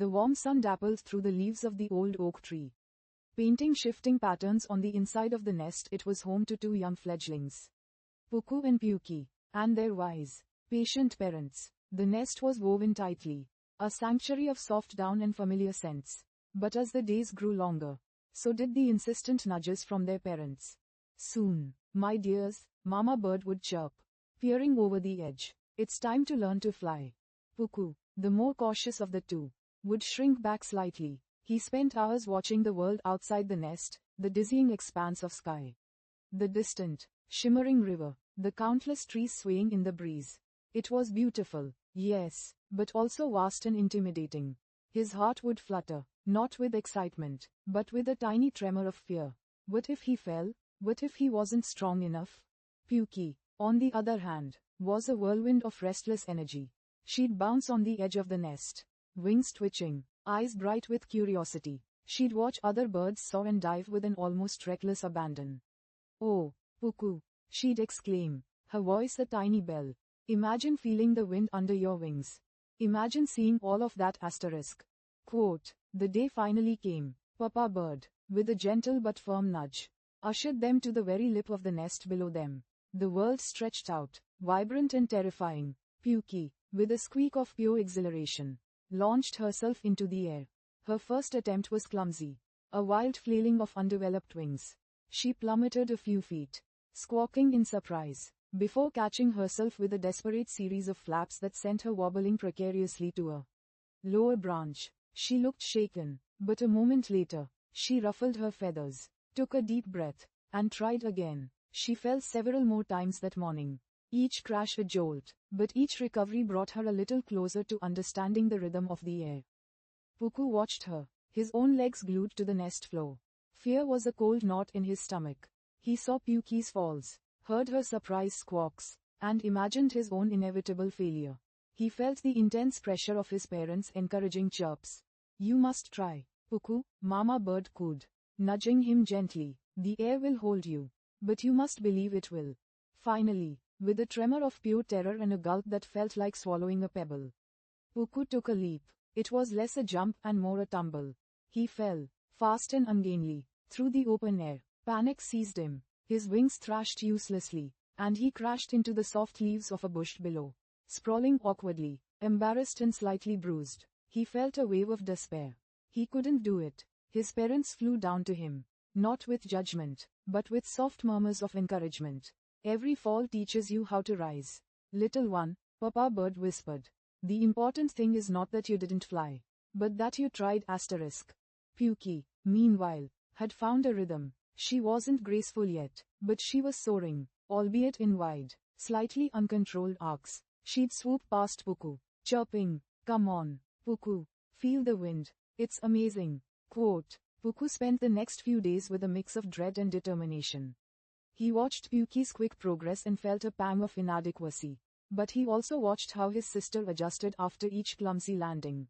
The warm sun dappled through the leaves of the old oak tree, painting shifting patterns on the inside of the nest. It was home to two young fledglings, Puku and Pyuki, and their wise, patient parents. The nest was woven tightly, a sanctuary of soft down and familiar scents. But as the days grew longer, so did the insistent nudges from their parents. Soon, my dears, Mama Bird would chirp, peering over the edge. It's time to learn to fly. Puku, the more cautious of the two, would shrink back slightly. He spent hours watching the world outside the nest, the dizzying expanse of sky, the distant, shimmering river, the countless trees swaying in the breeze. It was beautiful, yes, but also vast and intimidating. His heart would flutter, not with excitement, but with a tiny tremor of fear. What if he fell? What if he wasn't strong enough? Pyuki, on the other hand, was a whirlwind of restless energy. She'd bounce on the edge of the nest, wings twitching, eyes bright with curiosity. She'd watch other birds soar and dive with an almost reckless abandon. "Oh, Puku," she'd exclaim, her voice a tiny bell. "Imagine feeling the wind under your wings. Imagine seeing all of that asterisk." Quote, the day finally came. Papa Bird, with a gentle but firm nudge, ushered them to the very lip of the nest below them. The world stretched out, vibrant and terrifying. Pyuki, with a squeak of pure exhilaration, launched herself into the air. Her first attempt was clumsy, a wild flailing of undeveloped wings. She plummeted a few feet, squawking in surprise, before catching herself with a desperate series of flaps that sent her wobbling precariously to a lower branch. She looked shaken, but a moment later, she ruffled her feathers, took a deep breath, and tried again. She fell several more times that morning, each crash a jolt, but each recovery brought her a little closer to understanding the rhythm of the air. Puku watched her, his own legs glued to the nest floor. Fear was a cold knot in his stomach. He saw Pyuki's falls, heard her surprised squawks, and imagined his own inevitable failure. He felt the intense pressure of his parents' encouraging chirps. "You must try, Puku," Mama Bird cooed, nudging him gently. "The air will hold you, but you must believe it will." Finally, with a tremor of pure terror and a gulp that felt like swallowing a pebble, Puku took a leap. It was less a jump and more a tumble. He fell, fast and ungainly, through the open air. Panic seized him. His wings thrashed uselessly, and he crashed into the soft leaves of a bush below. Sprawling awkwardly, embarrassed and slightly bruised, he felt a wave of despair. He couldn't do it. His parents flew down to him, not with judgment, but with soft murmurs of encouragement. "Every fall teaches you how to rise, little one," Papa Bird whispered. "The important thing is not that you didn't fly, but that you tried." Pyuki, meanwhile, had found a rhythm. She wasn't graceful yet, but she was soaring, albeit in wide, slightly uncontrolled arcs. She'd swoop past Puku, chirping, "Come on, Puku, feel the wind. It's amazing." Quote, Puku spent the next few days with a mix of dread and determination. He watched Pyuki's quick progress and felt a pang of inadequacy. But he also watched how his sister adjusted after each clumsy landing.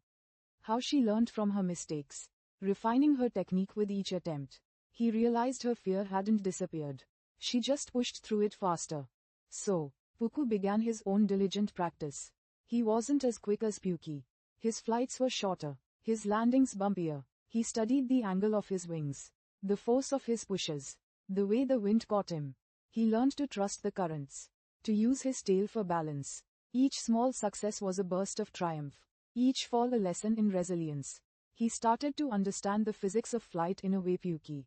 How she learned from her mistakes, refining her technique with each attempt. He realized her fear hadn't disappeared. She just pushed through it faster. So, Puku began his own diligent practice. He wasn't as quick as Pyuki. His flights were shorter, his landings bumpier. He studied the angle of his wings, the force of his pushes, the way the wind caught him. He learned to trust the currents, to use his tail for balance. Each small success was a burst of triumph, each fall a lesson in resilience. He started to understand the physics of flight in a way Pyuki,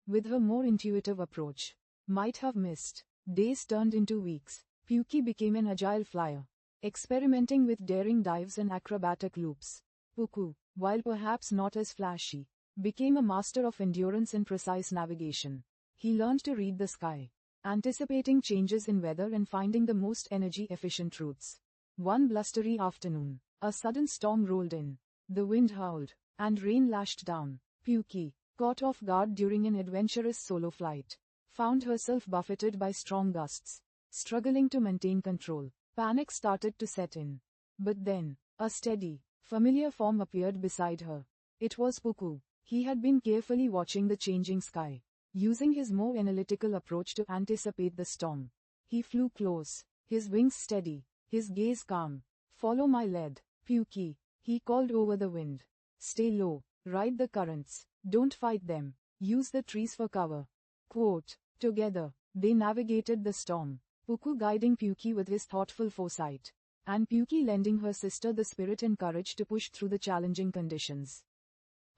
with her more intuitive approach, might have missed. Days turned into weeks. Pyuki became an agile flyer, experimenting with daring dives and acrobatic loops. Puku, while perhaps not as flashy, became a master of endurance and precise navigation. He learned to read the sky, anticipating changes in weather and finding the most energy-efficient routes. One blustery afternoon, a sudden storm rolled in. The wind howled, and rain lashed down. Pyuki, caught off guard during an adventurous solo flight, found herself buffeted by strong gusts, struggling to maintain control. Panic started to set in. But then, a steady, familiar form appeared beside her. It was Puku. He had been carefully watching the changing sky, using his more analytical approach to anticipate the storm. He flew close, his wings steady, his gaze calm. "Follow my lead, Pyuki," he called over the wind. Stay low, ride the currents, don't fight them, use the trees for cover. Quote. Together, they navigated the storm, Puku guiding Puki with his thoughtful foresight, and Puki lending her sister the spirit and courage to push through the challenging conditions.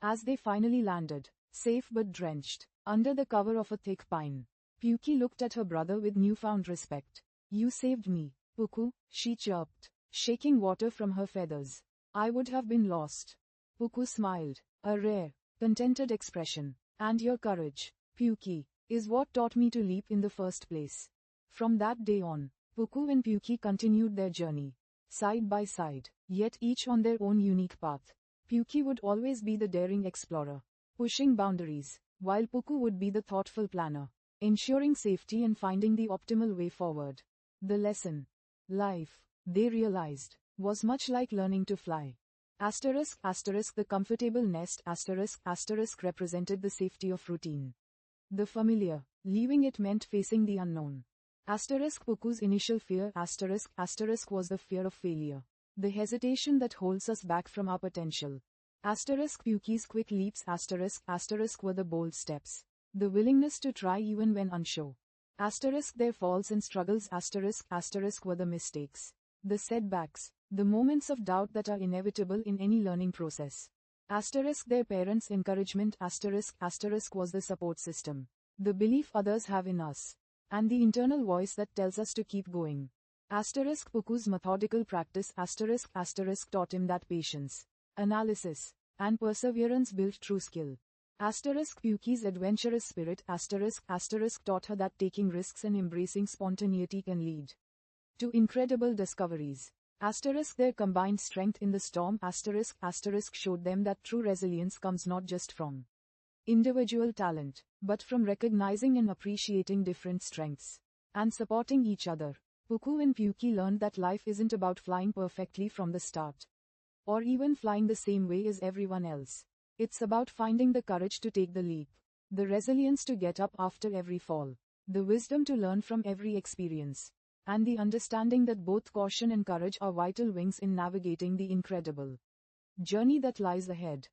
As they finally landed, safe but drenched, under the cover of a thick pine, Puki looked at her brother with newfound respect. You saved me, Puku, she chirped, shaking water from her feathers. I would have been lost. Puku smiled, a rare, contented expression. And your courage, Puki, is what taught me to leap in the first place. From that day on, Puku and Puki continued their journey, side by side, yet each on their own unique path. Puki would always be the daring explorer, pushing boundaries, while Puku would be the thoughtful planner, ensuring safety and finding the optimal way forward. The lesson. Life, they realized, was much like learning to fly. The comfortable nest represented the safety of routine. The familiar, leaving it meant facing the unknown. Puku's initial fear was the fear of failure, the hesitation that holds us back from our potential. Puki's quick leaps were the bold steps, the willingness to try even when unsure. Their falls and struggles were the mistakes, the setbacks, the moments of doubt that are inevitable in any learning process. Their parents' encouragement was the support system, the belief others have in us, and the internal voice that tells us to keep going. Puku's methodical practice taught him that patience, analysis, and perseverance built true skill. Puki's adventurous spirit taught her that taking risks and embracing spontaneity can lead to incredible discoveries. Their combined strength in the storm showed them that true resilience comes not just from individual talent, but from recognizing and appreciating different strengths and supporting each other. Puku and Puki learned that life isn't about flying perfectly from the start, or even flying the same way as everyone else. It's about finding the courage to take the leap, the resilience to get up after every fall, the wisdom to learn from every experience, and the understanding that both caution and courage are vital wings in navigating the incredible journey that lies ahead.